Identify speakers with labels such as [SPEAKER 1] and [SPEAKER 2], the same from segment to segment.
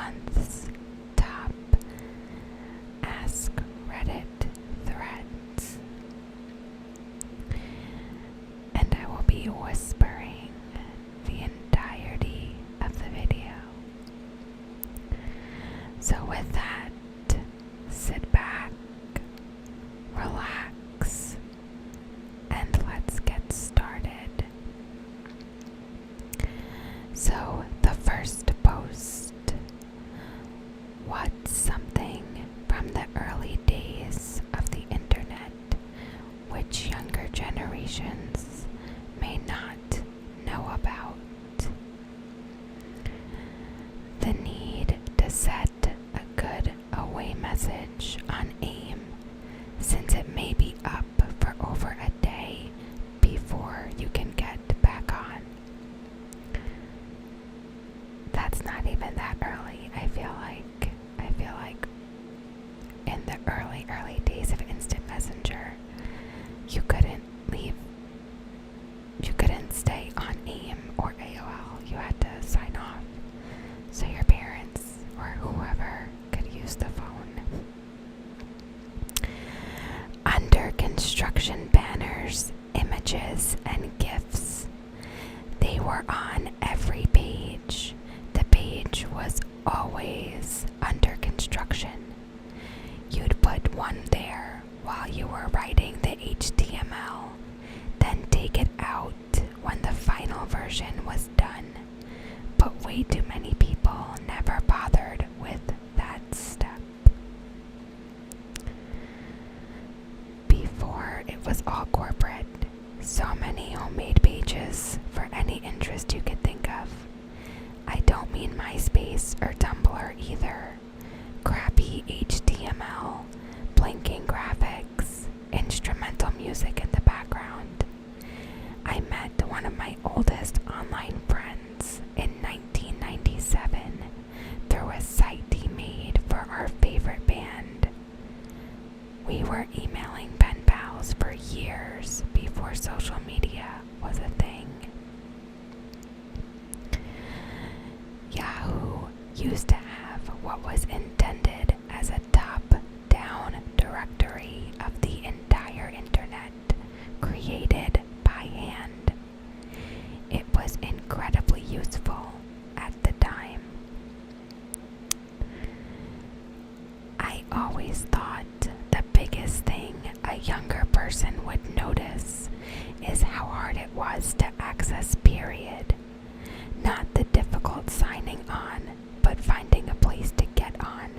[SPEAKER 1] month's top Ask Reddit threads. And I will be whispering the entirety of the video. So with that, sit back, relax, and let's get started. So the first post, what's something from the early days of the internet which younger generations may not know about? The need to set a good away message on AIM, since it may be up for over a day before you can get back on. That's not even that early. I feel like in the early days of Instant Messenger, you couldn't stay on AIM or AOL. You had to sign off so your parents or whoever could use the phone. Under construction banners, images, and GIFs, they were on every page. The page was always under construction. You'd put one there while you were writing the HTML, then take it out when the final version was done. But way too many people never bothered with that step. Before it was all corporate, so many homemade pages for any interest you could think of. I don't mean MySpace or Tumblr either. Crappy HTML, blinking graphics, instrumental music in the background. I met one of my oldest online friends in 1997 through a site he made for our favorite band. We were emailing pen pals for years before social media was a thing. Yahoo used to have what was intended as a top-down directory of the entire internet, created by hand. It was incredibly useful at the time. I always thought the biggest thing a younger person would notice is how hard it was to access, period. Not the difficult signing on, but finding a place to get on.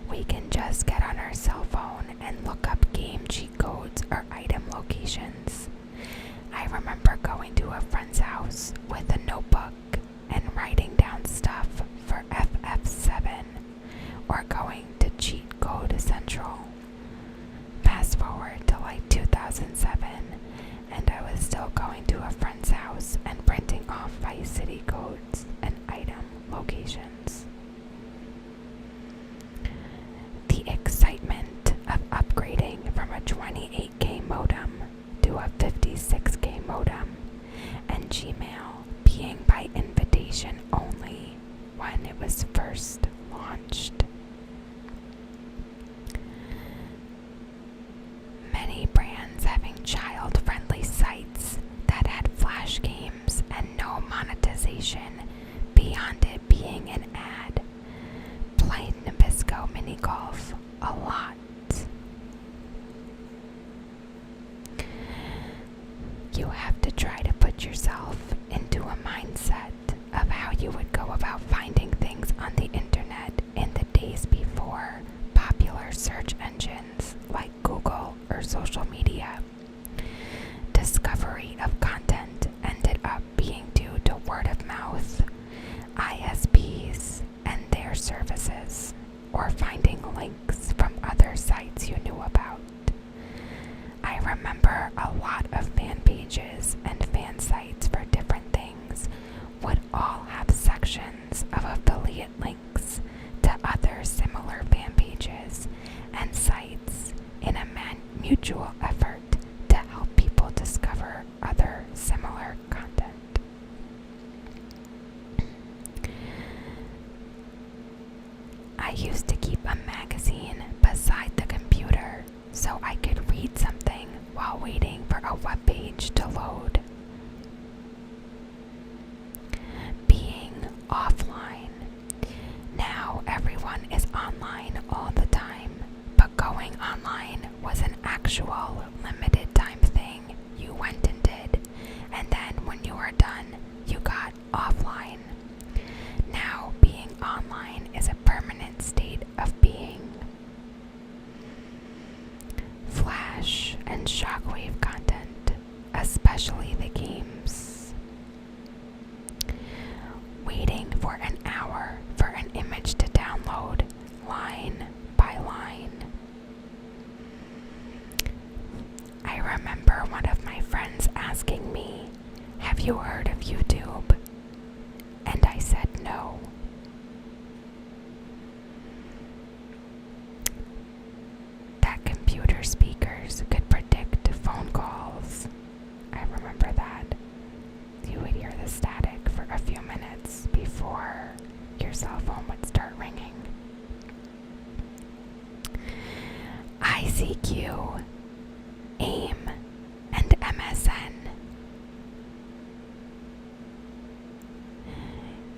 [SPEAKER 1] We can just get on our cell phone and look up game cheat codes or item locations. I remember going to a friend's house with a notebook and writing down stuff for FF7 or going to Cheat Code Central. Fast forward to like 2007, and I was still going to a friend's house and printing off Vice City codes and item locations. The excitement of upgrading from a 28K modem to a 56K modem, and Gmail being by invitation only when it was first launched. Many brands having child-friendly sites that had flash games and no monetization beyond it being an ad. Played Nabisco mini golf a lot. You have to try to put yourself into a mindset of how you would go about finding things on the internet in the days before popular search engines like Google or social media. Discovery of content ended up being due to word of mouth, ISPs, and their services, or finding links from other sites you knew about. I remember a lot of fan pages and fan sites for different things would all have sections of affiliate links to other similar fan pages and sites in a mutual effort to help people discover other similar content. I used to keep a magazine beside the computer so I could read something while waiting for a web page to load. Being offline. Now everyone is online all the time, but going online was an actual limited time thing you went and did, and then when you were done, you got offline. Now being online is a permanent state of being. Flash and shockwave content, especially the games. Waiting for an hour for an image to download, line by line. I remember one of my friends asking me, "Have you heard of YouTube?" And I said no. That computer speakers could predict phone calls. I remember that. You would hear the static for a few minutes before your cell phone would start ringing. ICQ, AIM, and MSN.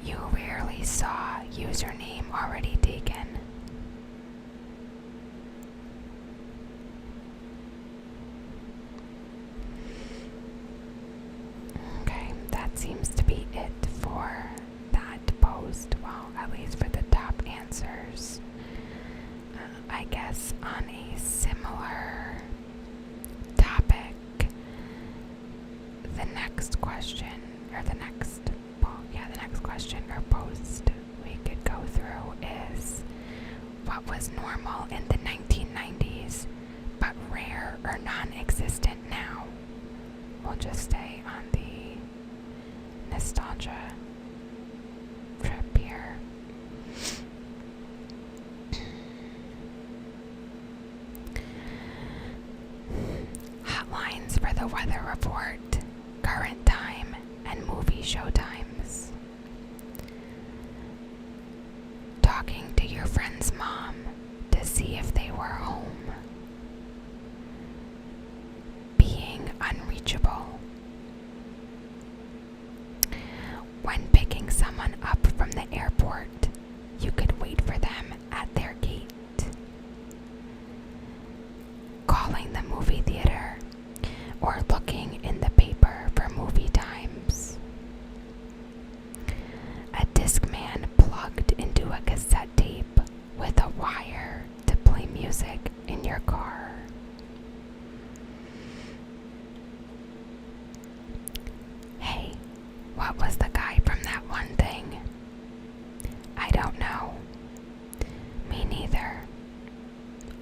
[SPEAKER 1] You rarely saw username already taken. Okay, that seems to be it for that post. Well, at least for the top answers. I guess on a similar topic, the next question, or the next question or post we could go through is, what was normal in the 1990s, but rare or non-existent now? We'll just stay on the nostalgia trip here. Hotlines for the weather report, current time, and movie show times. Talking to your friend's mom to see if they were home. Being unreachable. When picking someone up from the airport, you could wait for them at their gate. Calling the movie theater or looking in the paper for movie times. A Discman plugged into a cassette tape with a wire to play music in your car. Hey, what was the guy from that one thing? I don't know. Me neither.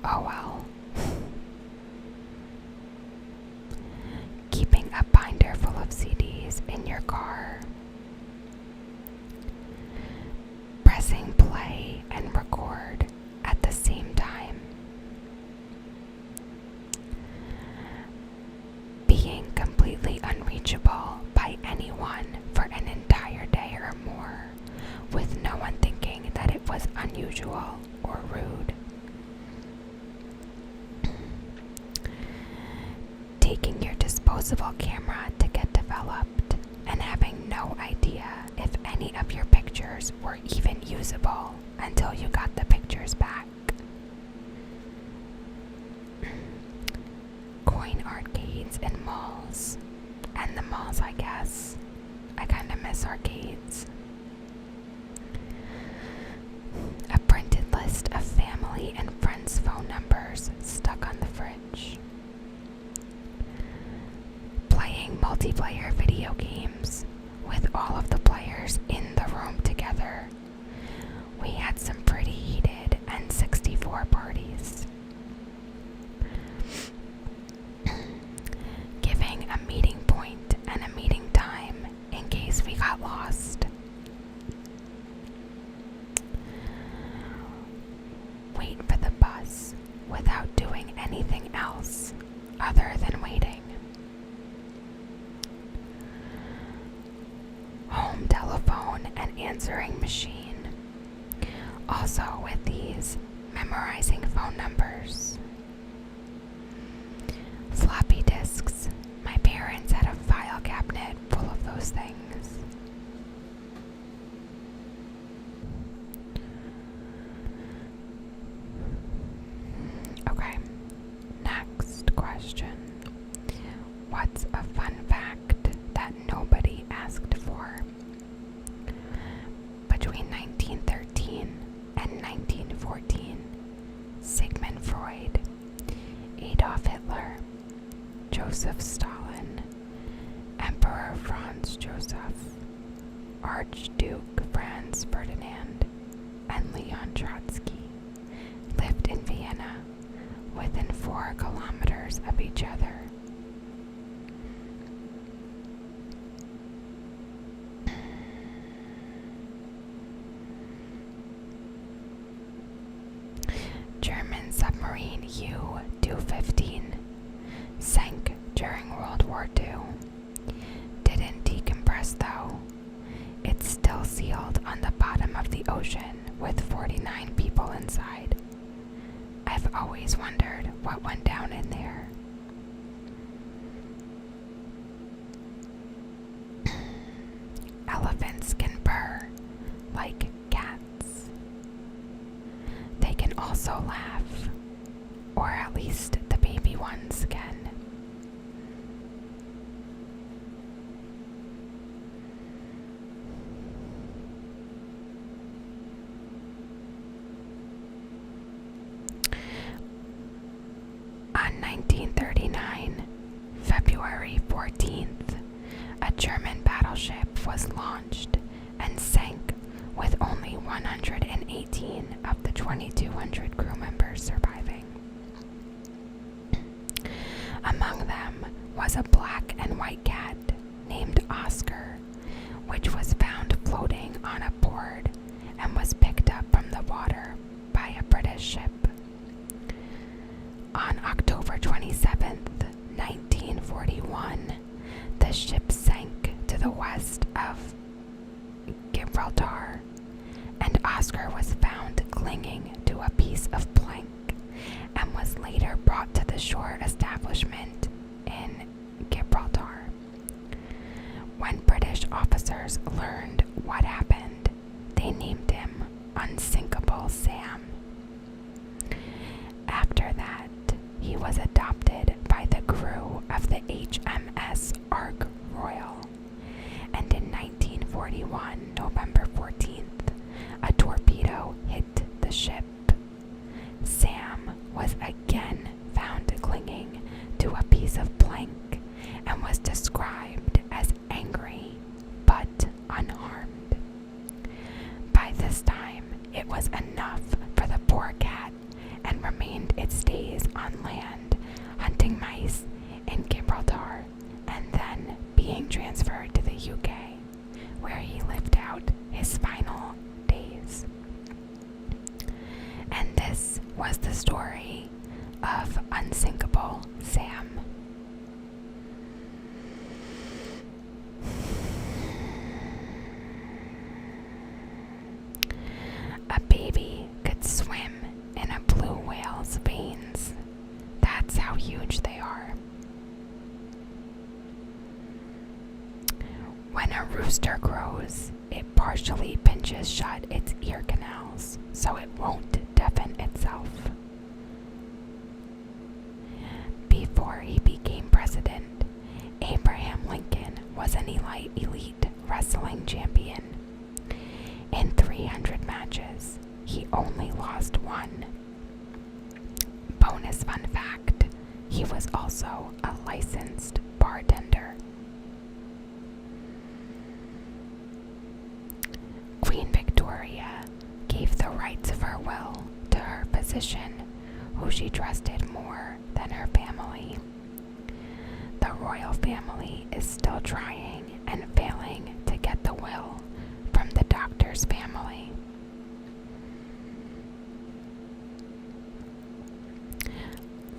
[SPEAKER 1] Oh well. Keeping a binder full of CDs in your car. Pressing play and record at the same time. Being completely unreachable by anyone for an entire day or more, with no one thinking that it was unusual or rude. Taking your disposable camera to get developed and having no idea if any of your pictures were even usable until you got the pictures back. Coin arcades in malls. And the malls, I guess. I kind of miss arcades. A printed list of family and friends' phone numbers stuck on the fridge. Playing multiplayer video games with all of the players in the room together. We had some pretty heated N64 parties. Giving a meeting point and a meeting time in case we got lost. Wait for the bus without doing anything else other than waiting. Home telephone and answering machine. Also, with these, memorizing phone numbers. Floppy disks. My parents had a file cabinet full of those things. Okay, next question. What's a fun fact that nobody asked for? Between 1913 and 1914, Sigmund Freud, Adolf Hitler, Joseph Stalin, Emperor Franz Joseph, Archduke Franz Ferdinand, and Leon Trotsky lived in Vienna within 4 kilometers of each other. German submarine U-215 sank during World War II. Didn't decompress though. It's still sealed on the bottom of the ocean with 49 people inside. I've always wondered what went down in there. Elephants can purr like cats. They can also laugh, or at least the baby ones can. On 1939, February 14th, a German battleship was launched and sank with only 118 of the 2,200 crew members surviving. Among them was a black and white cat named Oscar, which was found floating on a board and was picked up from the water by a British ship. On October 27th, 1941, the ship sank to the west of Gibraltar, and Oscar was found clinging to a piece of plank and was later brought to the shore establishment in Gibraltar. When British officers learned what happened, they named him Unsinkable Sam. After that, he was adopted by the crew of the HMS Ark Royal, and in 1941, November 14th, a torpedo hit the ship. Sam was again found clinging to a piece of plank and was described as angry but unharmed. By this time, it was enough for the poor cat and remained its days on land, hunting mice in Gibraltar, and then being transferred to the UK, where he lived out his final days. And this was the story of Unsinkable Sam. A baby could swim in a blue whale's veins. That's how huge they are. When a rooster crows, it partially pinches shut its ear canals so it won't deafen itself. Before he became president, Abraham Lincoln was an elite wrestling champion. In 300 matches, he only lost 1. Bonus fun fact, he was also a licensed bartender. Queen Victoria gave the rights of her will to her physician, who she trusted more than her family. The royal family is still trying and failing to get the will from the doctor's family.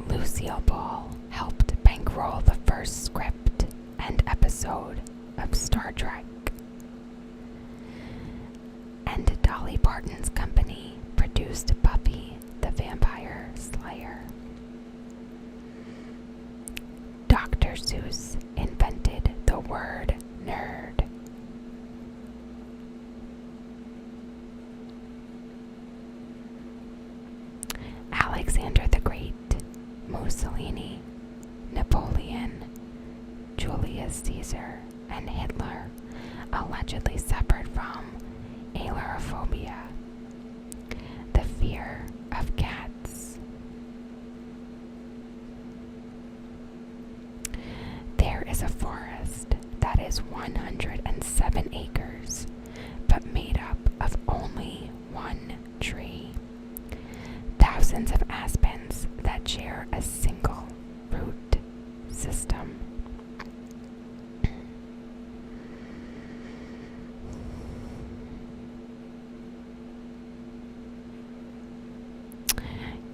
[SPEAKER 1] Lucille Ball helped bankroll the first script and episode of Star Trek. And Dolly Parton's company Zeus invented the word nerd. Alexander the Great, Mussolini, Napoleon, Julius Caesar, and Hitler allegedly suffered from ailurophobia, the fear of cats. There is a forest that is 107 acres, but made up of only one tree. Thousands of aspens that share a single root system.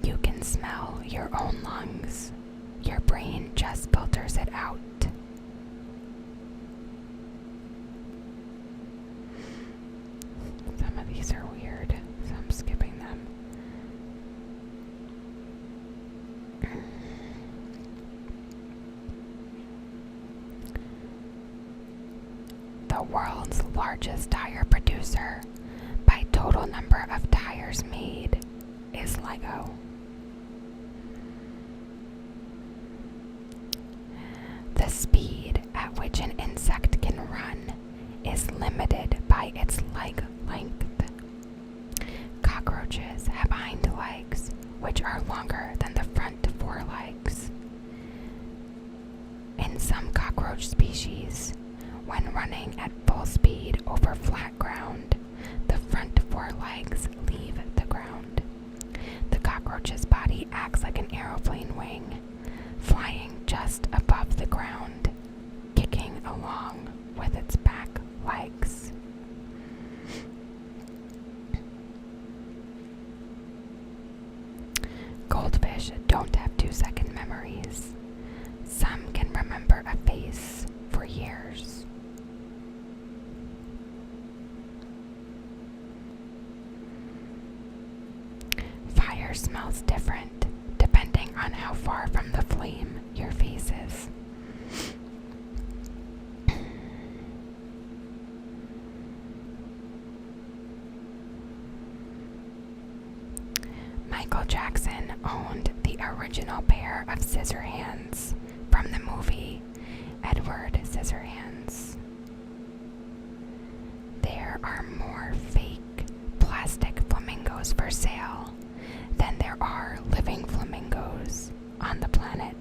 [SPEAKER 1] You can smell your own lungs. Your brain just filters it out. Some of these are weird, so I'm skipping them. The world's largest tire producer by total number of tires made is Lego. The speed at which an insect can run is limited by its leg length. Cockroaches have hind legs which are longer than the front forelegs. In some cockroach species, when running at full speed over flat ground, the front forelegs leave the ground. The cockroach's body acts like an aeroplane wing, flying just above the ground, kicking along with its back legs. Goldfish don't have 2-second memories. Some can remember a face for years. Fire smells different depending on how far from the flame your face is. Michael Jackson owned the original pair of scissor hands from the movie Edward Scissorhands. There are more fake plastic flamingos for sale than there are living flamingos on the planet.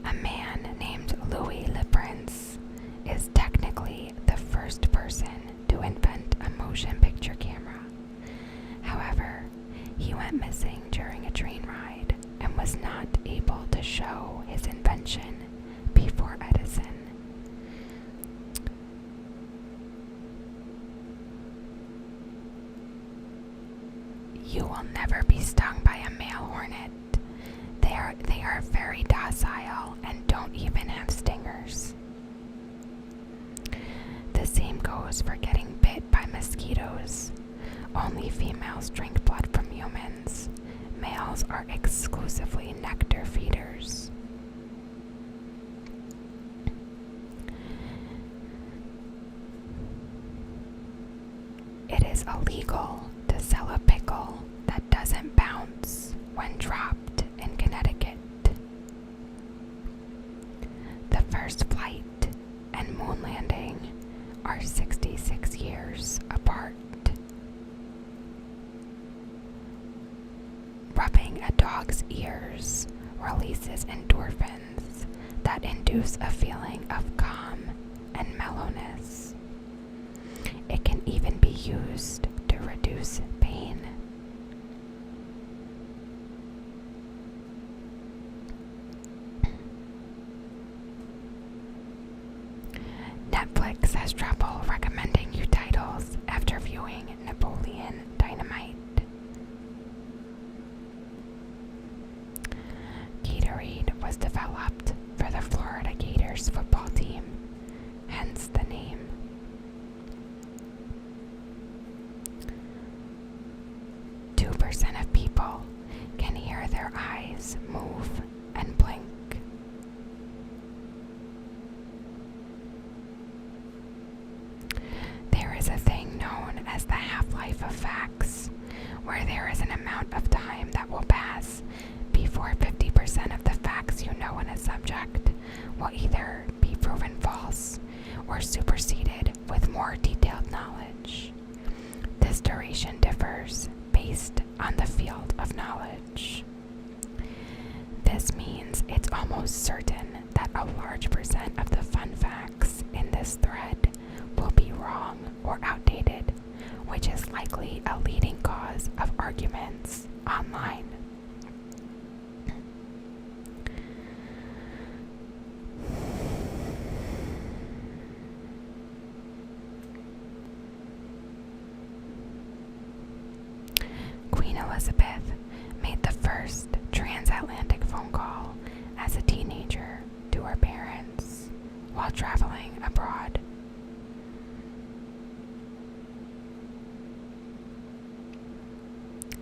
[SPEAKER 1] A man named Louis Le Prince is technically the first person to invent a motion picture camera. However, he went missing during a train ride and was not able to show his invention before Edison. You will never be stung by a male hornet. They are very docile and don't even have stingers. The same goes for getting bit by mosquitoes. Only females drink blood from humans. Males are exclusively nectar feeders. It is illegal to sell a pickle that doesn't bounce when dropped in Connecticut. The first flight and moon landing are 66 years apart. Rubbing a dog's ears releases endorphins that induce a feeling of calm and mellowness. It can even be used to reduce pain. Netflix has trouble recommending you titles after viewing Napoleon Dynamite. Gatorade was developed for the Florida Gators football team, hence the name. Percent of people people can hear their eyes move and blink. There is a thing known as the half-life of facts, where there is an amount of time that will pass before 50% of the facts you know in a subject will either be proven false or superseded with more detailed knowledge. This duration differs based on the field of knowledge. This means it's almost certain that a large percent of the fun facts in this thread will be wrong or outdated, which is likely a leading cause of arguments online. Queen Elizabeth made the first transatlantic phone call as a teenager to her parents while traveling abroad.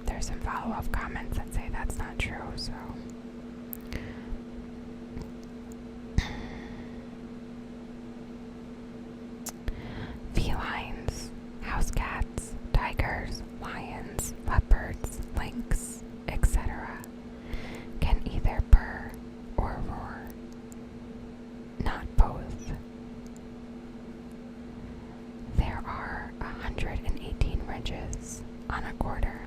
[SPEAKER 1] There's some follow-up comments that say that's not true, so... Felines, house cats, tigers, lions, leopards, lynx, etc. can either purr or roar, not both. There are 118 ridges on a quarter.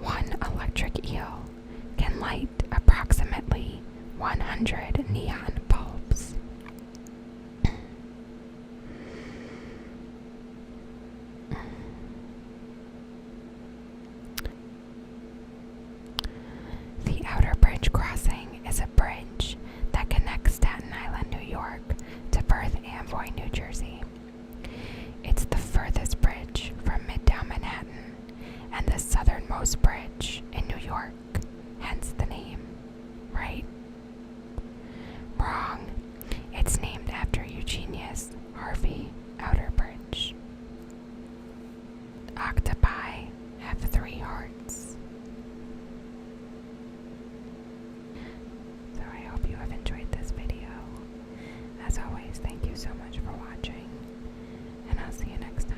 [SPEAKER 1] One electric eel can light approximately 100 neon bulbs. The Outer Bridge Crossing is a bridge that connects Staten Island, New York to Perth Amboy, New Jersey. It's the furthest bridge from Midtown Manhattan and the southernmost bridge in New York, hence the name, right? Wrong. It's named after Eugenius Harvey Outer Bridge. Octopi have 3 hearts. So I hope you have enjoyed this video. As always, thank you so much for watching, and I'll see you next time.